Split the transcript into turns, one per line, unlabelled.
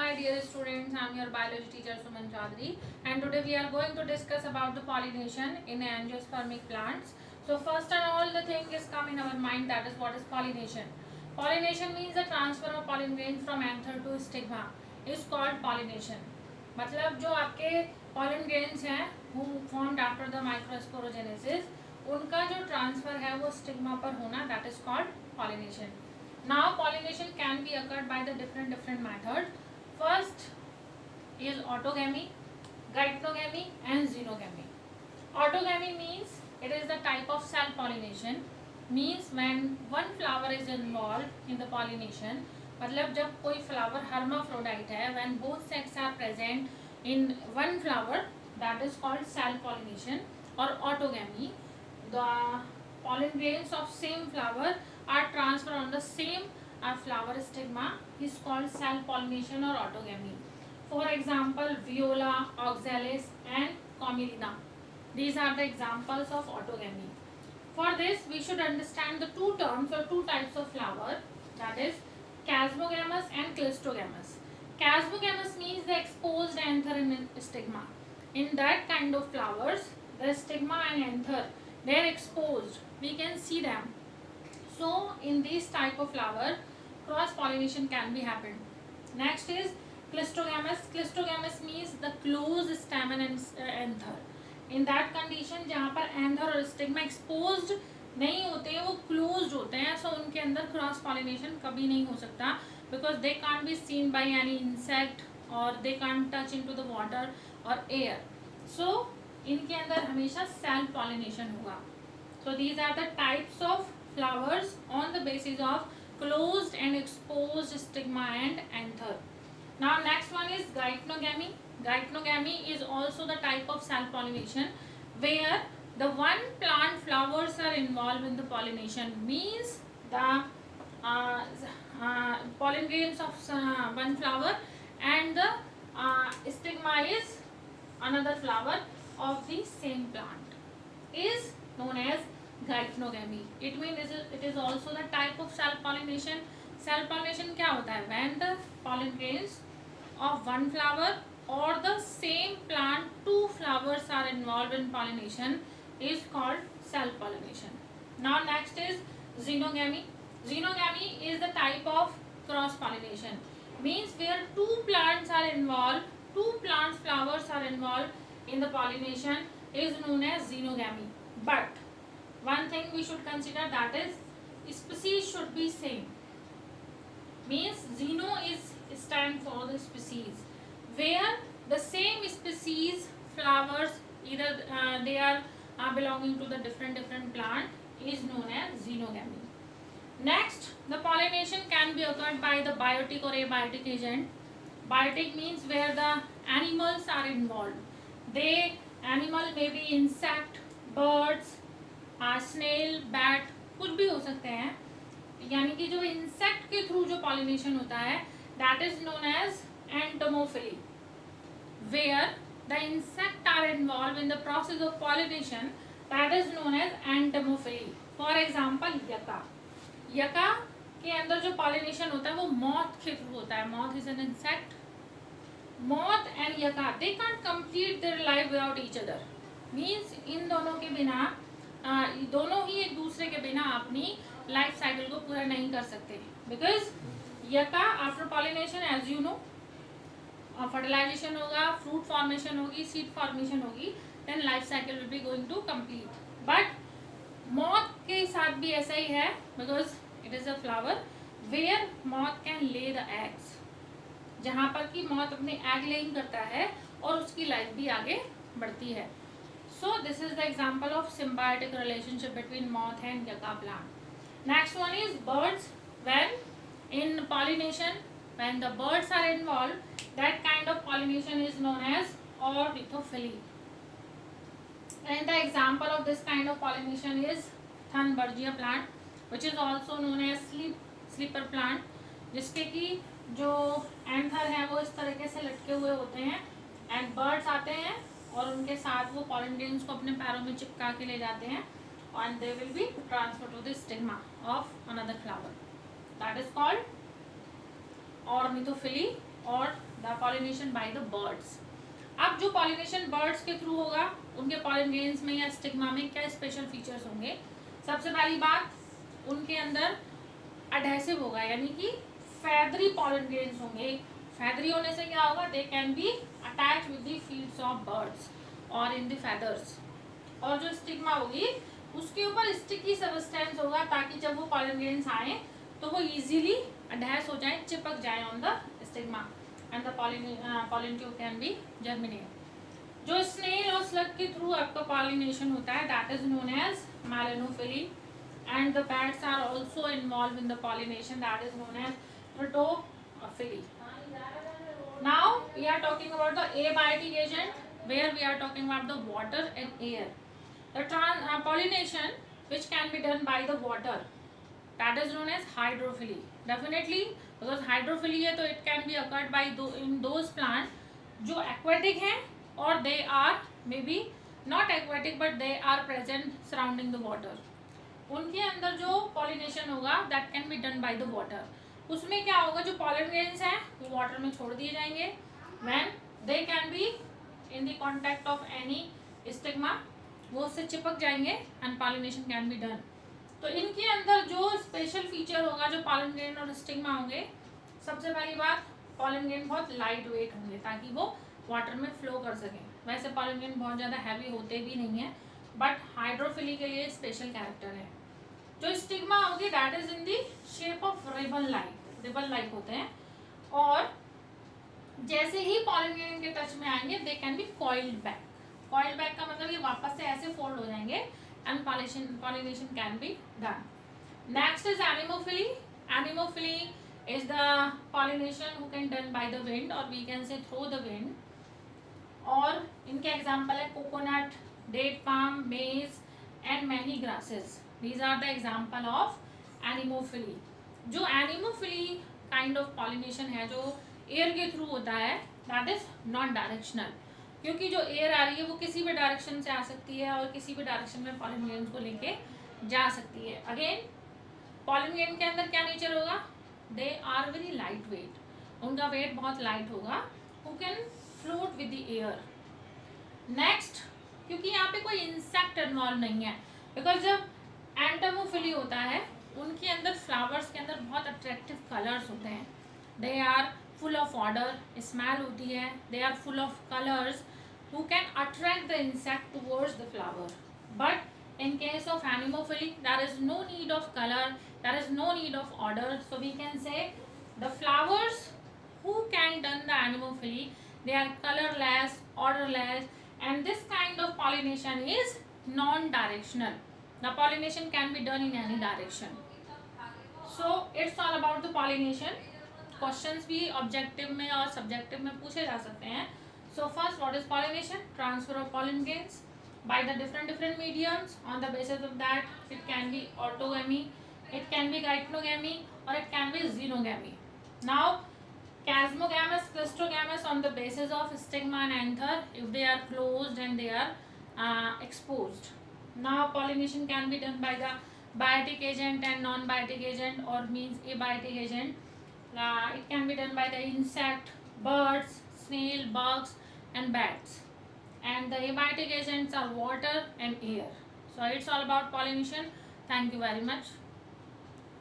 my dear students, I am your biology teacher Suman Chaudhary, and today we are going to discuss about the pollination in angiospermic plants. So first and all, the thing is come in our mind, that is what is pollination. Pollination means the transfer of pollen grains from anther to stigma is called pollination. मतलब जो आपके pollen grains हैं who formed after the microsporogenesis, उनका जो transfer है वो stigma पर होना, that is called pollination. Now pollination can be occurred by the different methods. First is autogamy, geitonogamy and xenogamy. Autogamy means it is the type of self pollination, means when one flower is involved in the pollination, मतलब जब कोई flower hermaphrodite है, when both sex are present in one flower, that is called self pollination. Or autogamy, the pollen grains of same flower are transferred on the same flower stigma is called self pollination or autogamy. For example, viola, oxalis and commelina. These are the examples of autogamy. For this we should understand the two terms or two types of flower, that is chasmogamous and clistogamous. Chasmogamous means the exposed anther in stigma. In that kind of flowers, the stigma and anther, they are exposed, we can see them. So in this type of flower, cross pollination can be happened. Next is clistogamous. Clistogamous means the closed stamen and anther. In that condition जहाँ पर anther और stigma exposed नहीं होते हैं, वो closed होते हैं, so उनके अंदर cross pollination कभी नहीं हो सकता, because they can't be seen by any insect or they can't touch into the water or air. So इनके अंदर हमेशा self pollination होगा. So these are the types of flowers on the basis of closed and exposed stigma and anther. Now next one is geitonogamy. Geitonogamy is also the type of self pollination where the one plant flowers are involved in the pollination, means the pollen grains of one flower and the stigma is another flower of the same plant is known as geitonogamy. It means it is also the type of self pollination. Self pollination क्या होता है? When the pollen grains of one flower or the same plant, two flowers are involved in pollination is called self pollination. Now next is xenogamy. Xenogamy is the type of cross pollination, means where two plants are involved, two plants flowers are involved in the pollination is known as xenogamy. But one thing we should consider, that is species should be same, means xeno is stand for the species, where the same species flowers either they are belonging to the different plant is known as xenogamy. Next, the pollination can be occurred by the biotic or abiotic agent. Biotic means where the animals are involved. Animal may be insect, birds, snail, bat, कुछ भी हो सकते हैं, यानी कि जो insect के through जो पॉलिनेशन होता है that is known as entomophily, where the insect are involved in the process of pollination, that is known as entomophily. For example yucca के अंदर जो पॉलिनेशन होता है वो मॉथ के थ्रू होता है. Moth is an insect. Moth and yucca they can't complete their life without each other, means इन दोनों के बिना दोनों ही एक दूसरे के बिना अपनी लाइफ साइकिल को पूरा नहीं कर सकते, because yucca after pollination as you know fertilization होगा, फ्रूट फॉर्मेशन होगी, सीड फॉर्मेशन होगी, then life cycle will be going to complete. But moth के साथ भी ऐसा ही है, because it is a flower where moth can lay the eggs, जहाँ पर कि मॉथ अपने एग लेइंग करता है और उसकी लाइफ भी आगे बढ़ती है. So this is the example of symbiotic relationship between moth and yucca plant. Next one is birds. When in pollination, when the birds are involved, that kind of pollination is known as ornithophily. And the example of this kind of pollination is Thunbergia plant, which is also known as sleeper plant, जिसके कि जो anther है वो इस तरीके से लटके हुए होते हैं एंड बर्ड्स आते हैं और उनके साथ वो पॉलन ग्रेन्स को अपने पैरों में चिपका के ले जाते हैं and they will be transferred to the stigma of another flower, that is called ornithophily और the pollination by the birds. अब जो पॉलिनेशन बर्ड्स के थ्रू होगा उनके पॉलन ग्रेन्स में या स्टिग्मा में क्या स्पेशल फीचर्स होंगे? सबसे पहली बात, उनके अंदर अडहेसिव होगा, यानी कि फैदरी पॉलन ग्रेन्स होंगे। फैदरी होने से क्या होगा? दे can be attach with the fields of birds और इन द फेदर्स। और जो स्टिग्मा होगी उसके ऊपर स्टिकी सबस्टेंस होगा, ताकि जब वो पॉलन ग्रेन्स आए तो वो इजीली अटैच हो जाए, चिपक जाए on the stigma and the pollen tube can be germinate. जो स्नेल और स्लग के थ्रू आपका पॉलिनेशन होता है that is known as melanophily, and the bats are also involved in the pollination, that is known as photophily. Now we are talking about the abiotic agent, where we are talking about the water and air. The pollination which can be done by the water, that is known as hydrophily. Definitely, because hydrophily है तो it can be occurred by in those plants जो aquatic हैं और they are maybe not aquatic but they are present surrounding the water. उनके अंदर जो pollination होगा that can be done by the water. उसमें क्या होगा? जो पॉलन ग्रेन्स हैं वो वाटर में छोड़ दिए जाएंगे, when they can be in the contact of any stigma, वो उससे चिपक जाएंगे and pollination can be done. तो इनके अंदर जो स्पेशल फीचर होगा, जो पॉलन ग्रेन और स्टिग्मा होंगे, सबसे पहली बात, पॉलन ग्रेन बहुत लाइट वेट होंगे ताकि वो वाटर में फ्लो कर सकें। वैसे पॉलन ग्रेन बहुत ज़्यादा हैवी होते भी नहीं है, बट हाइड्रोफिली के लिए स्पेशल कैरेक्टर है। जो स्टिग्मा होगी that is in the shape of ribbon like होते हैं, और जैसे ही पॉलन ग्रेन के टच में आएंगे they can be coiled back. Coiled back का मतलब ये वापस से ऐसे फोल्ड हो जाएंगे and pollination can be done. Next is anemophily. Anemophily is the pollination who can done by the wind, और we can say through the wind. और इनके एग्जाम्पल है कोकोनट, डेट पाम, मेज and many grasses. These are the example of anemophily. जो anemophily kind of pollination है जो air के through होता है that is not directional, क्योंकि जो air आ रही है वो किसी भी डायरेक्शन से आ सकती है और किसी भी डायरेक्शन में pollen grains को लेके जा सकती है। अगेन pollen grain के अंदर क्या नेचर होगा? They are very light weight, उनका वेट बहुत लाइट होगा, who can float with the air. Next, क्योंकि यहाँ पे कोई इंसेक्ट इन्वॉल्व नहीं है, बिकॉज जब एंटमोफिली होता है उनके अंदर फ्लावर्स के अंदर बहुत अट्रैक्टिव कलर्स होते हैं, they are full of odour, smell होती है, they are full of colours who can attract the insect towards the flower. But in case of anemophily there is no need of colour, there is no need of odour, so we can say the flowers who can done the anemophily, they are colorless, orderless, and this kind of pollination is non-directional. The pollination can be done in any direction. So it's all about the pollination. Questions भी objective में और subjective में पूछे जा सकते हैं. So first, what is pollination? Transfer of pollen grains by the different mediums. On the basis of that, it can be autogamy, it can be gycynogamy, or it can be xenogamy. Now Chasmogamous, Clistogamous on the basis of stigma and anther if they are closed and they are exposed. Now pollination can be done by the biotic agent and non-biotic agent, or means abiotic agent. It can be done by the insect, birds, snail, bugs and bats. And the abiotic agents are water and air. So it's all about pollination. Thank you very much.